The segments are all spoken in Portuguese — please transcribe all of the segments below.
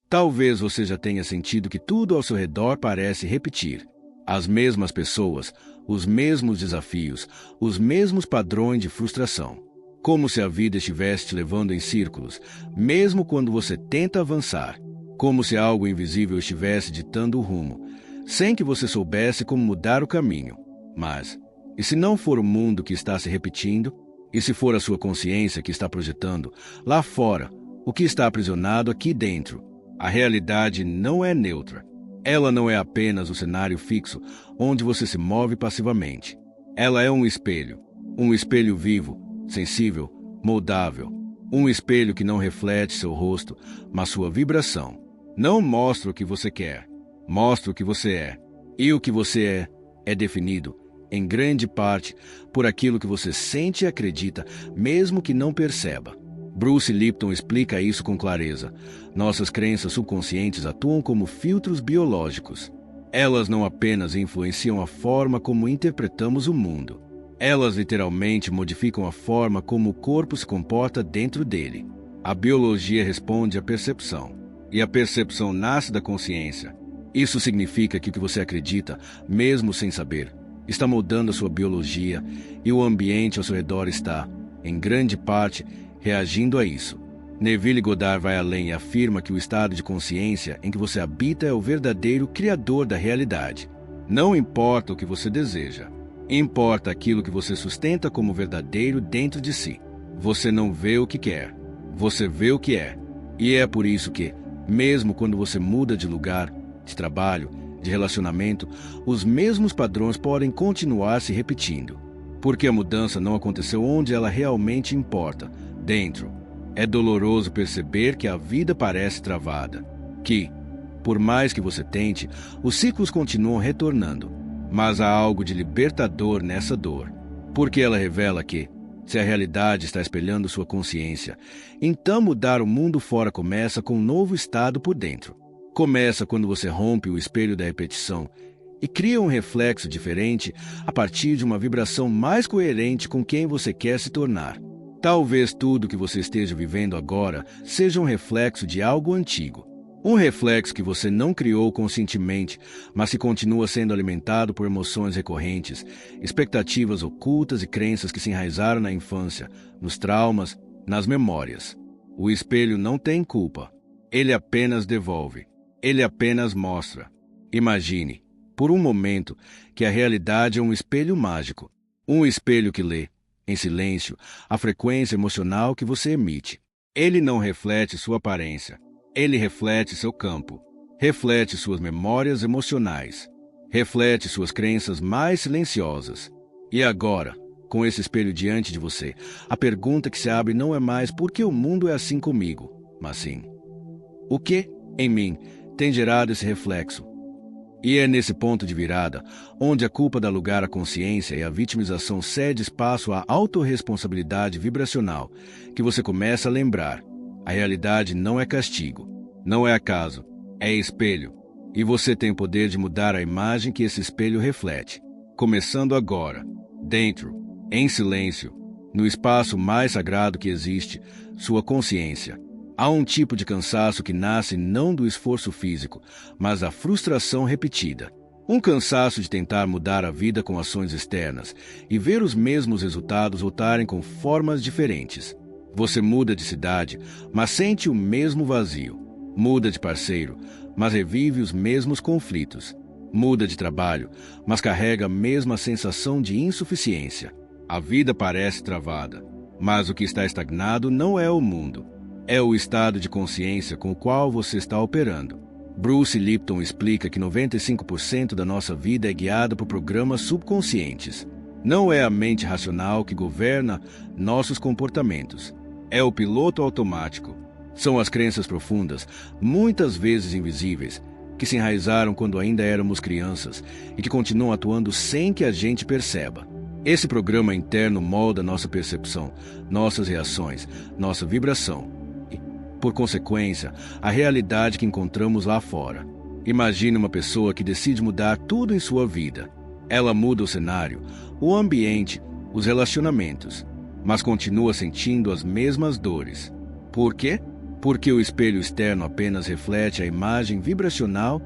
Talvez você já tenha sentido que tudo ao seu redor parece repetir. As mesmas pessoas, os mesmos desafios, os mesmos padrões de frustração. Como se a vida estivesse te levando em círculos, mesmo quando você tenta avançar. Como se algo invisível estivesse ditando o rumo, sem que você soubesse como mudar o caminho. Mas, e se não for o mundo que está se repetindo? E se for a sua consciência que está projetando, lá fora, o que está aprisionado aqui dentro? A realidade não é neutra. Ela não é apenas o cenário fixo, onde você se move passivamente. Ela é um espelho vivo, sensível, moldável. Um espelho que não reflete seu rosto, mas sua vibração. Não mostra o que você quer, mostra o que você é. E o que você é definido, em grande parte, por aquilo que você sente e acredita, mesmo que não perceba. Bruce Lipton explica isso com clareza. Nossas crenças subconscientes atuam como filtros biológicos. Elas não apenas influenciam a forma como interpretamos o mundo. Elas literalmente modificam a forma como o corpo se comporta dentro dele. A biologia responde à percepção. E a percepção nasce da consciência. Isso significa que o que você acredita, mesmo sem saber, está moldando a sua biologia e o ambiente ao seu redor está, em grande parte, reagindo a isso. Neville Goddard vai além e afirma que o estado de consciência em que você habita é o verdadeiro criador da realidade. Não importa o que você deseja, importa aquilo que você sustenta como verdadeiro dentro de si. Você não vê o que quer, você vê o que é. E é por isso que, mesmo quando você muda de lugar, de trabalho, de relacionamento, os mesmos padrões podem continuar se repetindo. Porque a mudança não aconteceu onde ela realmente importa, dentro. É doloroso perceber que a vida parece travada. Que, por mais que você tente, os ciclos continuam retornando. Mas há algo de libertador nessa dor. Porque ela revela que, se a realidade está espelhando sua consciência, então mudar o mundo fora começa com um novo estado por dentro. Começa quando você rompe o espelho da repetição e cria um reflexo diferente a partir de uma vibração mais coerente com quem você quer se tornar. Talvez tudo que você esteja vivendo agora seja um reflexo de algo antigo. Um reflexo que você não criou conscientemente, mas que continua sendo alimentado por emoções recorrentes, expectativas ocultas e crenças que se enraizaram na infância, nos traumas, nas memórias. O espelho não tem culpa. Ele apenas devolve. Ele apenas mostra. Imagine, por um momento, que a realidade é um espelho mágico. Um espelho que lê, em silêncio, a frequência emocional que você emite. Ele não reflete sua aparência. Ele reflete seu campo. Reflete suas memórias emocionais. Reflete suas crenças mais silenciosas. E agora, com esse espelho diante de você, a pergunta que se abre não é mais por que o mundo é assim comigo, mas sim, o que, em mim, tem gerado esse reflexo? E é nesse ponto de virada, onde a culpa dá lugar à consciência e a vitimização cede espaço à autorresponsabilidade vibracional, que você começa a lembrar. A realidade não é castigo, não é acaso, é espelho. E você tem o poder de mudar a imagem que esse espelho reflete. Começando agora, dentro, em silêncio, no espaço mais sagrado que existe, sua consciência. Há um tipo de cansaço que nasce não do esforço físico, mas da frustração repetida. Um cansaço de tentar mudar a vida com ações externas e ver os mesmos resultados voltarem com formas diferentes. Você muda de cidade, mas sente o mesmo vazio. Muda de parceiro, mas revive os mesmos conflitos. Muda de trabalho, mas carrega a mesma sensação de insuficiência. A vida parece travada, mas o que está estagnado não é o mundo. É o estado de consciência com o qual você está operando. Bruce Lipton explica que 95% da nossa vida é guiada por programas subconscientes. Não é a mente racional que governa nossos comportamentos. É o piloto automático. São as crenças profundas, muitas vezes invisíveis, que se enraizaram quando ainda éramos crianças e que continuam atuando sem que a gente perceba. Esse programa interno molda nossa percepção, nossas reações, nossa vibração. Por consequência, a realidade que encontramos lá fora. Imagine uma pessoa que decide mudar tudo em sua vida. Ela muda o cenário, o ambiente, os relacionamentos, mas continua sentindo as mesmas dores. Por quê? porque o espelho externo apenas reflete a imagem vibracional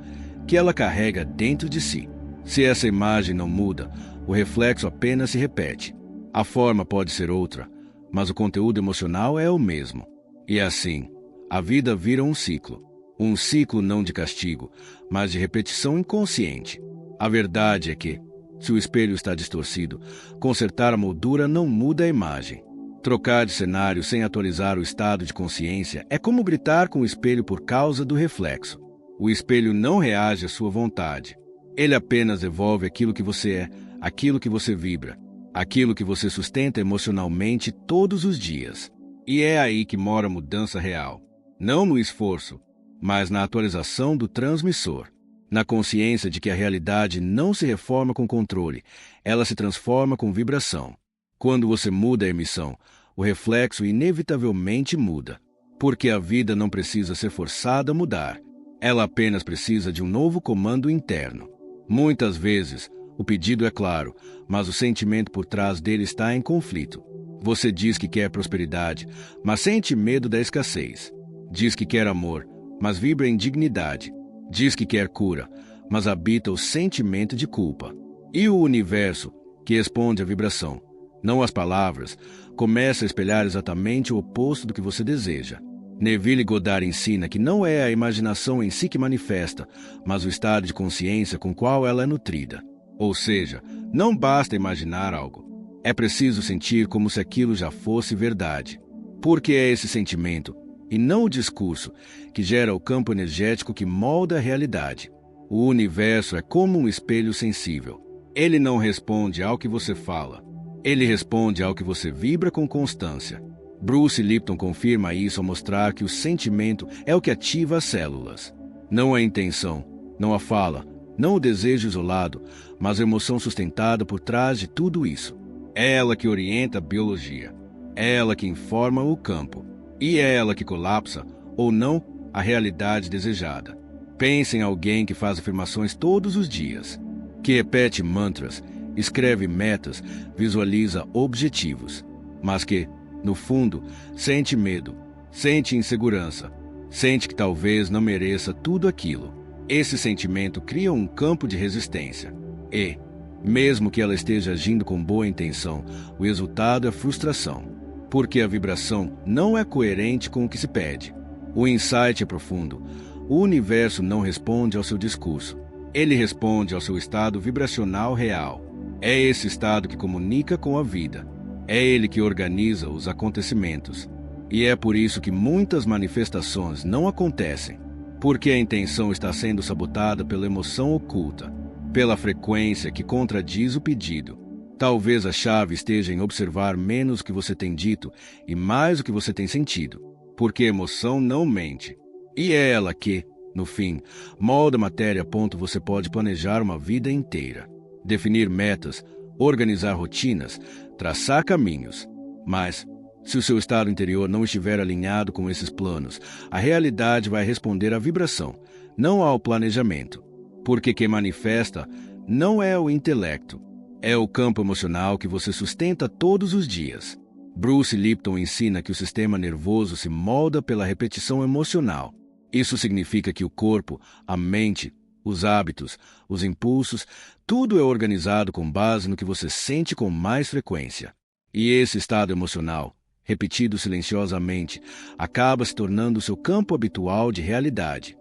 que ela carrega dentro de si. Se essa imagem não muda, o reflexo apenas se repete. A forma pode ser outra, mas o conteúdo emocional é o mesmo. E assim, a vida vira um ciclo. Um ciclo não de castigo, mas de repetição inconsciente. A verdade é que, se o espelho está distorcido, consertar a moldura não muda a imagem. Trocar de cenário sem atualizar o estado de consciência é como gritar com o espelho por causa do reflexo. O espelho não reage à sua vontade. Ele apenas devolve aquilo que você é, aquilo que você vibra, aquilo que você sustenta emocionalmente todos os dias. E é aí que mora a mudança real. Não no esforço, mas na atualização do transmissor. Na consciência de que a realidade não se reforma com controle, ela se transforma com vibração. Quando você muda a emissão, o reflexo inevitavelmente muda. Porque a vida não precisa ser forçada a mudar. Ela apenas precisa de um novo comando interno. Muitas vezes, o pedido é claro, mas o sentimento por trás dele está em conflito. Você diz que quer prosperidade, mas sente medo da escassez. Diz que quer amor, mas vibra em dignidade. Diz que quer cura, mas habita o sentimento de culpa. E o universo, que responde à vibração, não às palavras, começa a espelhar exatamente o oposto do que você deseja. Neville Goddard ensina que não é a imaginação em si que manifesta, mas o estado de consciência com qual ela é nutrida. Ou seja, não basta imaginar algo. É preciso sentir como se aquilo já fosse verdade. Porque é esse sentimento, e não o discurso, que gera o campo energético que molda a realidade. O universo é como um espelho sensível. Ele não responde ao que você fala. Ele responde ao que você vibra com constância. Bruce Lipton confirma isso ao mostrar que o sentimento é o que ativa as células. Não a intenção, não a fala, não o desejo isolado, mas a emoção sustentada por trás de tudo isso. É ela que orienta a biologia. É ela que informa o campo. E é ela que colapsa, ou não, a realidade desejada. Pense em alguém que faz afirmações todos os dias, que repete mantras, escreve metas, visualiza objetivos, mas que, no fundo, sente medo, sente insegurança, sente que talvez não mereça tudo aquilo. Esse sentimento cria um campo de resistência. E, mesmo que ela esteja agindo com boa intenção, o resultado é frustração. Porque a vibração não é coerente com o que se pede. O insight é profundo. O universo não responde ao seu discurso. Ele responde ao seu estado vibracional real. É esse estado que comunica com a vida. É ele que organiza os acontecimentos. E é por isso que muitas manifestações não acontecem. Porque a intenção está sendo sabotada pela emoção oculta, pela frequência que contradiz o pedido. Talvez a chave esteja em observar menos o que você tem dito e mais o que você tem sentido, porque a emoção não mente. E é ela que, no fim, molda a matéria a ponto você pode planejar uma vida inteira, definir metas, organizar rotinas, traçar caminhos. Mas, se o seu estado interior não estiver alinhado com esses planos, a realidade vai responder à vibração, não ao planejamento. Porque quem manifesta não é o intelecto, é o campo emocional que você sustenta todos os dias. Bruce Lipton ensina que o sistema nervoso se molda pela repetição emocional. Isso significa que o corpo, a mente, os hábitos, os impulsos, tudo é organizado com base no que você sente com mais frequência. E esse estado emocional, repetido silenciosamente, acaba se tornando o seu campo habitual de realidade.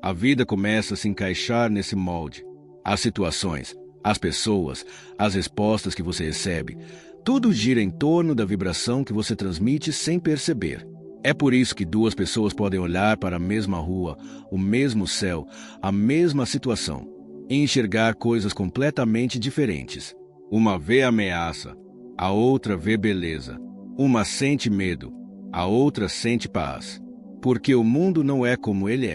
A vida começa a se encaixar nesse molde. As situações, as pessoas, as respostas que você recebe, tudo gira em torno da vibração que você transmite sem perceber. É por isso que duas pessoas podem olhar para a mesma rua, o mesmo céu, a mesma situação, e enxergar coisas completamente diferentes. Uma vê ameaça, a outra vê beleza. Uma sente medo, a outra sente paz. Porque o mundo não é como ele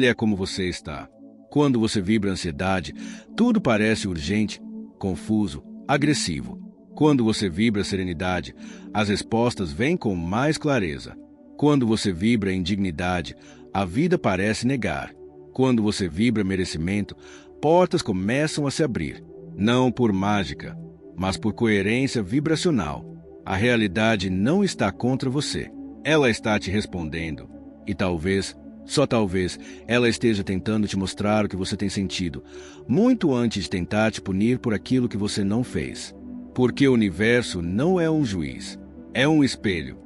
é como você está. Quando você vibra ansiedade, tudo parece urgente, confuso, agressivo. Quando você vibra serenidade, as respostas vêm com mais clareza. Quando você vibra indignidade, a vida parece negar. Quando você vibra merecimento, portas começam a se abrir. Não por mágica, mas por coerência vibracional. A realidade não está contra você. Ela está te respondendo. E talvez, só talvez, ela esteja tentando te mostrar o que você tem sentido, muito antes de tentar te punir por aquilo que você não fez. Porque o universo não é um juiz. É um espelho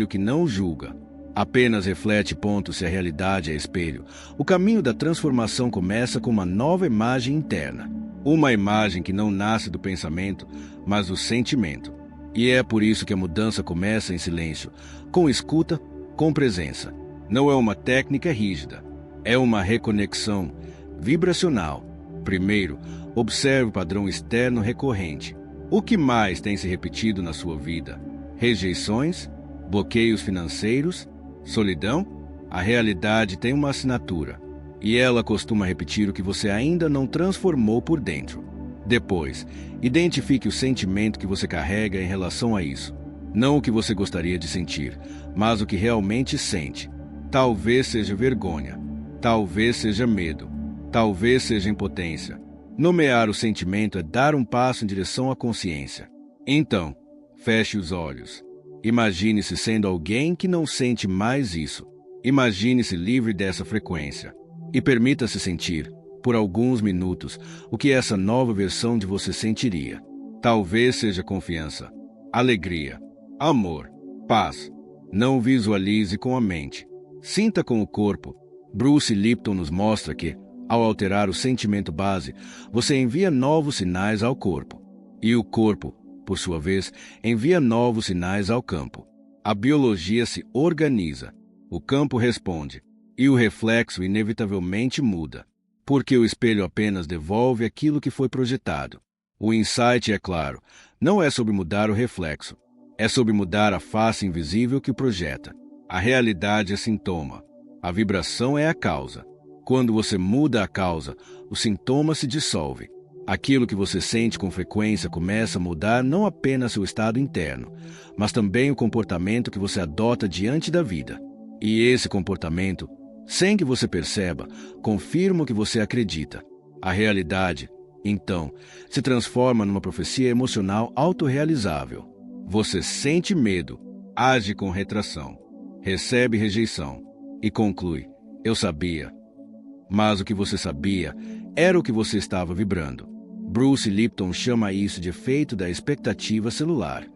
que não julga. Apenas reflete se a realidade é espelho. O caminho da transformação começa com uma nova imagem interna. Uma imagem que não nasce do pensamento, mas do sentimento. E é por isso que a mudança começa em silêncio, com escuta, com presença. Não é uma técnica rígida, é uma reconexão vibracional. Primeiro, observe o padrão externo recorrente. O que mais tem se repetido na sua vida? Rejeições? Bloqueios financeiros? Solidão? A realidade tem uma assinatura, e ela costuma repetir o que você ainda não transformou por dentro. Depois, identifique o sentimento que você carrega em relação a isso. Não o que você gostaria de sentir, mas o que realmente sente. Talvez seja vergonha, talvez seja medo, talvez seja impotência. Nomear o sentimento é dar um passo em direção à consciência. Então, feche os olhos. Imagine-se sendo alguém que não sente mais isso. Imagine-se livre dessa frequência. E permita-se sentir, por alguns minutos, o que essa nova versão de você sentiria. Talvez seja confiança, alegria, amor, paz. Não visualize com a mente. Sinta com o corpo. Bruce Lipton nos mostra que, ao alterar o sentimento base, você envia novos sinais ao corpo. E o corpo, por sua vez, envia novos sinais ao campo. A biologia se organiza. O campo responde. E o reflexo inevitavelmente muda. Porque o espelho apenas devolve aquilo que foi projetado. O insight é claro. Não é sobre mudar o reflexo. É sobre mudar a face invisível que o projeta. A realidade é sintoma. A vibração é a causa. Quando você muda a causa, o sintoma se dissolve. Aquilo que você sente com frequência começa a mudar não apenas seu estado interno, mas também o comportamento que você adota diante da vida. E esse comportamento, sem que você perceba, confirma o que você acredita. A realidade, então, se transforma numa profecia emocional autorrealizável. Você sente medo, age com retração, recebe rejeição e conclui: eu sabia. Mas o que você sabia era o que você estava vibrando. Bruce Lipton chama isso de efeito da expectativa celular.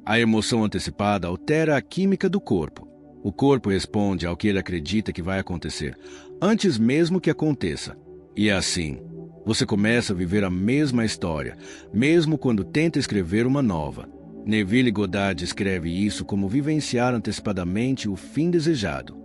A emoção antecipada altera a química do corpo. O corpo responde ao que ele acredita que vai acontecer, antes mesmo que aconteça. E assim, você começa a viver a mesma história, mesmo quando tenta escrever uma nova. Neville Goddard escreve isso como vivenciar antecipadamente o fim desejado.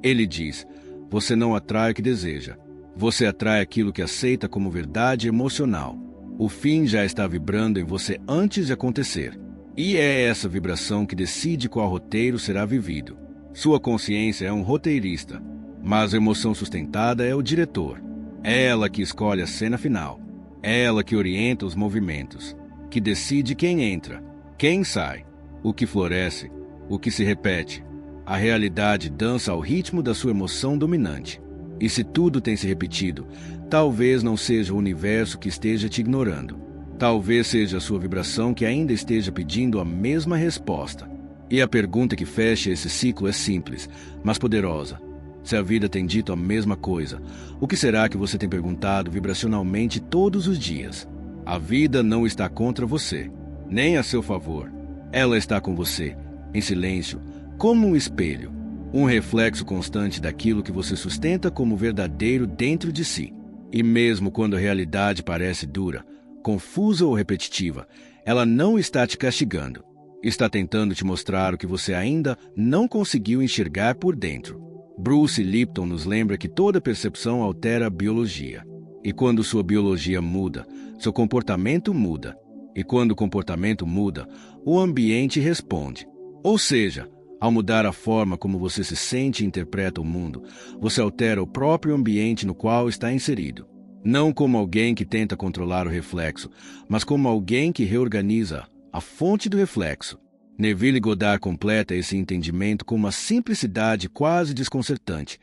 Ele diz: você não atrai o que deseja. Você atrai aquilo que aceita como verdade emocional. O fim já está vibrando em você antes de acontecer. E é essa vibração que decide qual roteiro será vivido. Sua consciência é um roteirista, mas a emoção sustentada é o diretor. É ela que escolhe a cena final. É ela que orienta os movimentos, que decide quem entra, quem sai, o que floresce, o que se repete. A realidade dança ao ritmo da sua emoção dominante. E se tudo tem se repetido, talvez não seja o universo que esteja te ignorando. Talvez seja a sua vibração que ainda esteja pedindo a mesma resposta. E a pergunta que fecha esse ciclo é simples, mas poderosa. Se a vida tem dito a mesma coisa, o que será que você tem perguntado vibracionalmente todos os dias? A vida não está contra você, nem a seu favor. Ela está com você, em silêncio, como um espelho. Um reflexo constante daquilo que você sustenta como verdadeiro dentro de si. E mesmo quando a realidade parece dura, confusa ou repetitiva, ela não está te castigando. Está tentando te mostrar o que você ainda não conseguiu enxergar por dentro. Bruce Lipton nos lembra que toda percepção altera a biologia. E quando sua biologia muda, seu comportamento muda. E quando o comportamento muda, o ambiente responde. Ou seja, ao mudar a forma como você se sente e interpreta o mundo, você altera o próprio ambiente no qual está inserido. Não como alguém que tenta controlar o reflexo, mas como alguém que reorganiza a fonte do reflexo. Neville Goddard completa esse entendimento com uma simplicidade quase desconcertante.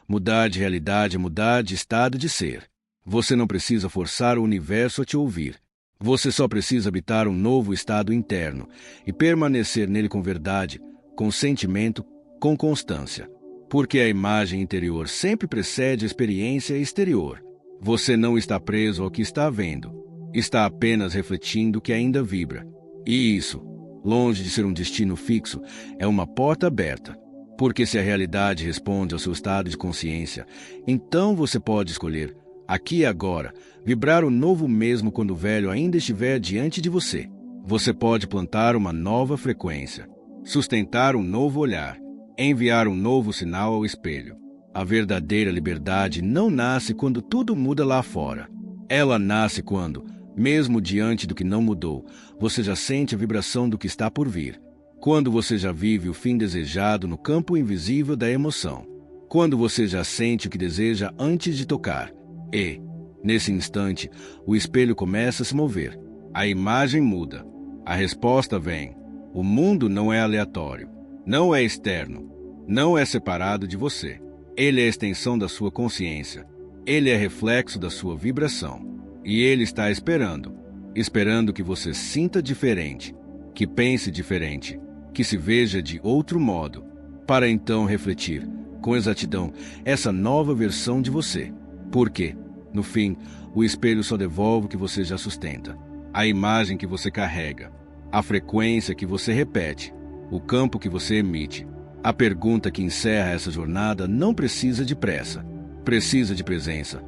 Mudar de realidade é mudar de estado de ser. Você não precisa forçar o universo a te ouvir. Você só precisa habitar um novo estado interno e permanecer nele com verdade, com sentimento, com constância. Porque a imagem interior sempre precede a experiência exterior. Você não está preso ao que está vendo. Está apenas refletindo o que ainda vibra. E isso, longe de ser um destino fixo, é uma porta aberta. Porque se a realidade responde ao seu estado de consciência, então você pode escolher, aqui e agora, vibrar o novo mesmo quando o velho ainda estiver diante de você. Você pode plantar uma nova frequência, sustentar um novo olhar, enviar um novo sinal ao espelho. A verdadeira liberdade não nasce quando tudo muda lá fora. Ela nasce quando, mesmo diante do que não mudou, você já sente a vibração do que está por vir. Quando você já vive o fim desejado no campo invisível da emoção. Quando você já sente o que deseja antes de tocar. E, nesse instante, o espelho começa a se mover. A imagem muda. A resposta vem. O mundo não é aleatório. Não é externo. Não é separado de você. Ele é a extensão da sua consciência. Ele é reflexo da sua vibração. E ele está esperando que você sinta diferente, que pense diferente, que se veja de outro modo, para então refletir, com exatidão, essa nova versão de você. Porque, no fim, o espelho só devolve o que você já sustenta, a imagem que você carrega, a frequência que você repete, o campo que você emite. A pergunta que encerra essa jornada não precisa de pressa, precisa de presença.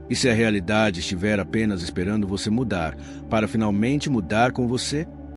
E se a realidade estiver apenas esperando você mudar, para finalmente mudar com você?